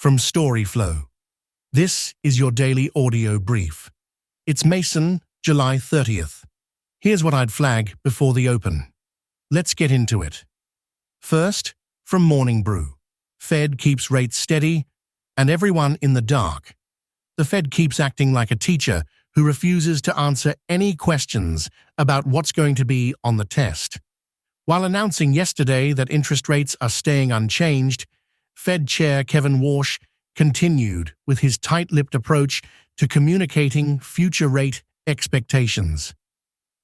from storyflo. This is your daily audio brief. It's Mason, July 30th. Here's what I'd flag before the open. Let's get into it. First, from Morning Brew. Fed keeps rates steady and everyone in the dark. The Fed keeps acting like a teacher who refuses to answer any questions about what's going to be on the test. While announcing yesterday that interest rates are staying unchanged, Fed Chair Kevin Warsh continued with his tight-lipped approach to communicating future rate expectations.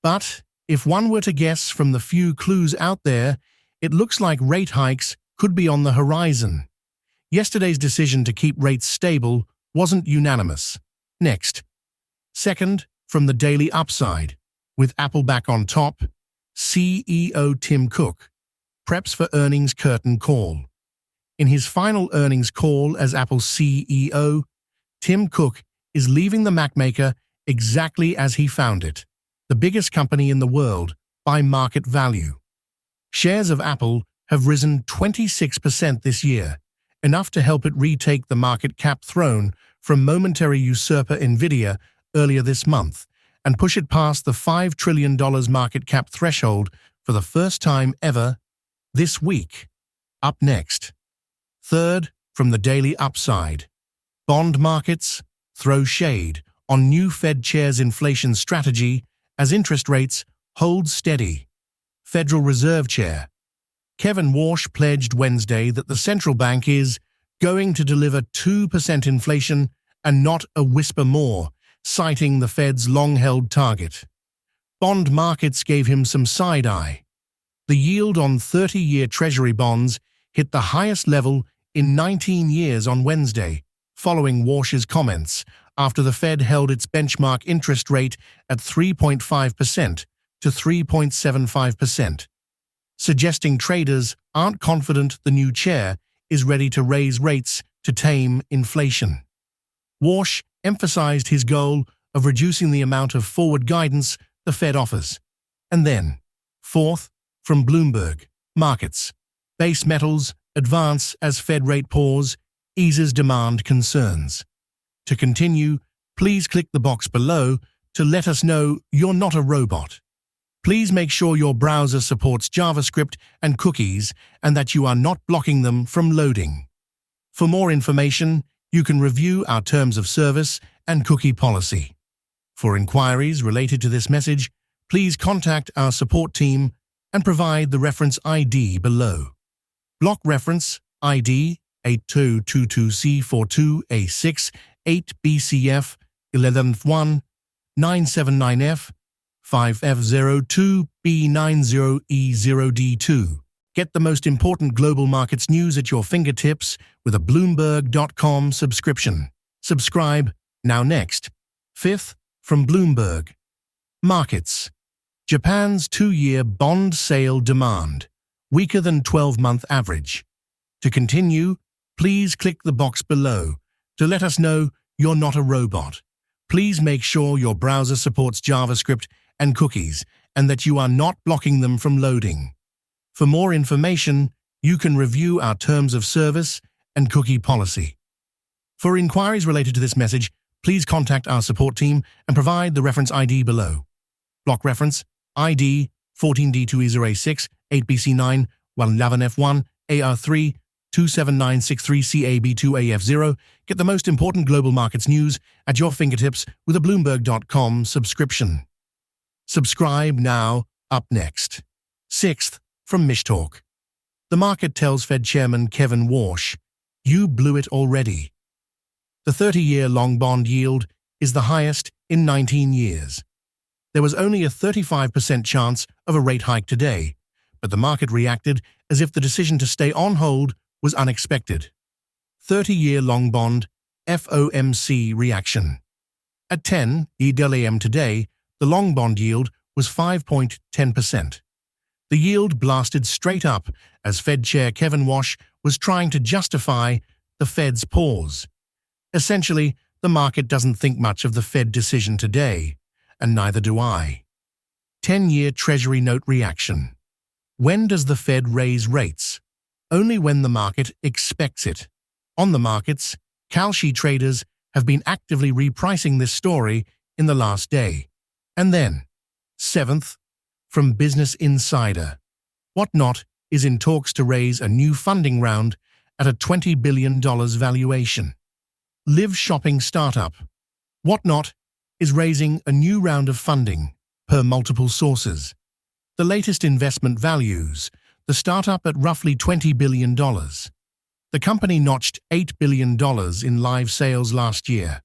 But if one were to guess from the few clues out there, it looks like rate hikes could be on the horizon. Yesterday's decision to keep rates stable wasn't unanimous. Next. Second, from the daily upside, with Apple back on top, CEO Tim Cook preps for earnings curtain call. In his final earnings call as Apple's CEO, Tim Cook is leaving the Mac maker exactly as he found it, the biggest company in the world by market value. Shares of Apple have risen 26% this year, enough to help it retake the market cap throne from momentary usurper Nvidia earlier this month and push it past the $5 trillion market cap threshold for the first time ever this week. Up next. Third, from the daily upside. Bond markets throw shade on new Fed chair's inflation strategy as interest rates hold steady. Federal Reserve Chair Kevin Warsh pledged Wednesday that the central bank is going to deliver 2% inflation and not a whisper more, citing the Fed's long-held target. Bond markets gave him some side-eye. The yield on 30-year Treasury bonds hit the highest level in 19 years on Wednesday, following Warsh's comments after the Fed held its benchmark interest rate at 3.5% to 3.75%. Suggesting traders aren't confident the new chair is ready to raise rates to tame inflation. Warsh emphasized his goal of reducing the amount of forward guidance the Fed offers. And then, fourth, from Bloomberg, markets. Base metals advance as Fed rate pause eases demand concerns. To continue, please click the box below to let us know you're not a robot. Please make sure your browser supports JavaScript and cookies and that you are not blocking them from loading. For more information, you can review our terms of service and cookie policy. For inquiries related to this message, please contact our support team and provide the reference ID below. Block reference ID 8222C42A6 8BCF 111 979F 5F02B90E0D2. Get the most important global markets news at your fingertips with a Bloomberg.com subscription. Subscribe now. Next. Fifth, from Bloomberg. Markets. Japan's 2-year bond sale demand, weaker than 12-month average. To continue, please click the box below to let us know you're not a robot. Please make sure your browser supports JavaScript and cookies, and that you are not blocking them from loading. For more information, you can review our terms of service and cookie policy. For inquiries related to this message, please contact our support team and provide the reference ID below. Block reference ID 14D20A6 8BC9 111F1 AR3 27963CAB2AF0. Get the most important global markets news at your fingertips with a Bloomberg.com subscription. Subscribe now. Up next. Sixth, from Mishtalk. The market tells Fed Chairman Kevin Warsh, "You blew it already." The 30-year long bond yield is the highest in 19 years. There was only a 35% chance of a rate hike today, but the market reacted as if the decision to stay on hold was unexpected. 30-year long bond FOMC reaction. At 10 a.m. today, the long bond yield was 5.10%. The yield blasted straight up as Fed Chair Kevin Warsh was trying to justify the Fed's pause. Essentially, the market doesn't think much of the Fed decision today, and neither do I. 10-year Treasury note reaction. When does the Fed raise rates? Only when the market expects it. On the markets, Kalshi traders have been actively repricing this story in the last day. And then, 7th, from Business Insider. Whatnot is in talks to raise a new funding round at a $20 billion valuation. Live shopping startup. Whatnot is raising a new round of funding, per multiple sources. The latest investment values the startup at roughly $20 billion. The company notched $8 billion in live sales last year.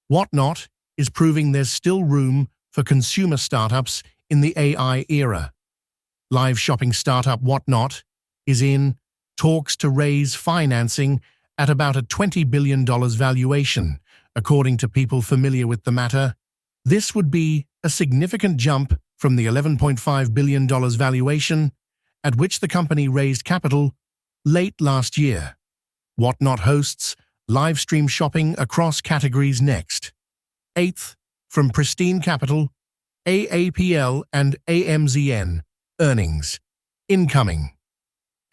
Whatnot is proving there's still room for consumer startups in the AI era. Live shopping startup Whatnot is in talks to raise financing at about a $20 billion valuation, according to people familiar with the matter. This would be a significant jump from the $11.5 billion valuation at which the company raised capital late last year. Whatnot hosts live stream shopping across categories next. 8th, from Pristine Capital, AAPL and AMZN, earnings. Incoming.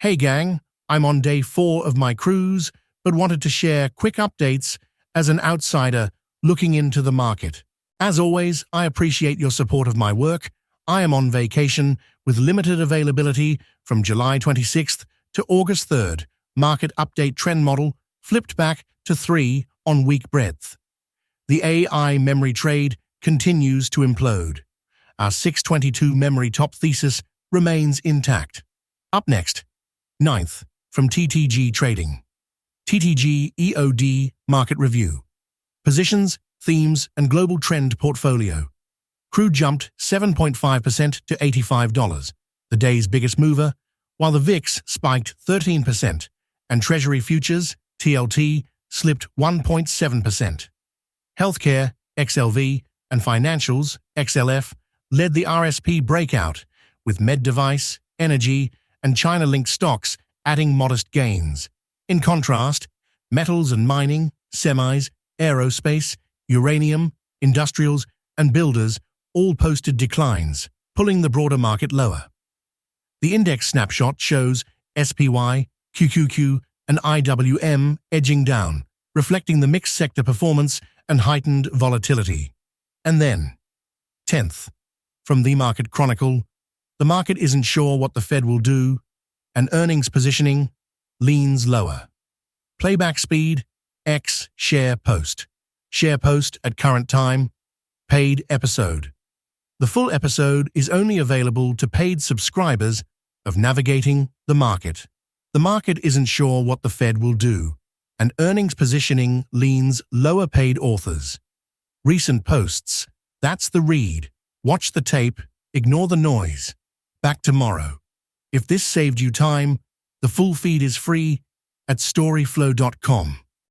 Hey gang, I'm on day 4 of my cruise, but wanted to share quick updates as an outsider looking into the market. As always, I appreciate your support of my work. I am on vacation with limited availability from July 26th to August 3rd. Market update trend model flipped back to 3 on week breadth. The AI memory trade continues to implode. Our 622 memory top thesis remains intact. Up next, 9th, from TTG Trading. TTG EOD Market Review. Positions, themes, and global trend portfolio. Crude jumped 7.5% to $85, the day's biggest mover, while the VIX spiked 13%, and Treasury futures, TLT, slipped 1.7%. Healthcare, XLV, and financials, XLF, led the RSP breakout, with med device, energy, and China-linked stocks adding modest gains. In contrast, metals and mining, semis, aerospace, uranium, industrials, and builders all posted declines, pulling the broader market lower. The index snapshot shows SPY, QQQ, and IWM edging down, reflecting the mixed sector performance and heightened volatility. And then, 10th, from The Market Chronicle, the market isn't sure what the Fed will do, and earnings positioning leans lower. Playback speed, X share post. Share post at current time, paid episode. The full episode is only available to paid subscribers of Navigating the Market. The market isn't sure what the Fed will do, and earnings positioning leans lower paid authors. Recent posts, that's the read. Watch the tape, ignore the noise. Back tomorrow. If this saved you time, the full feed is free at storyflo.com.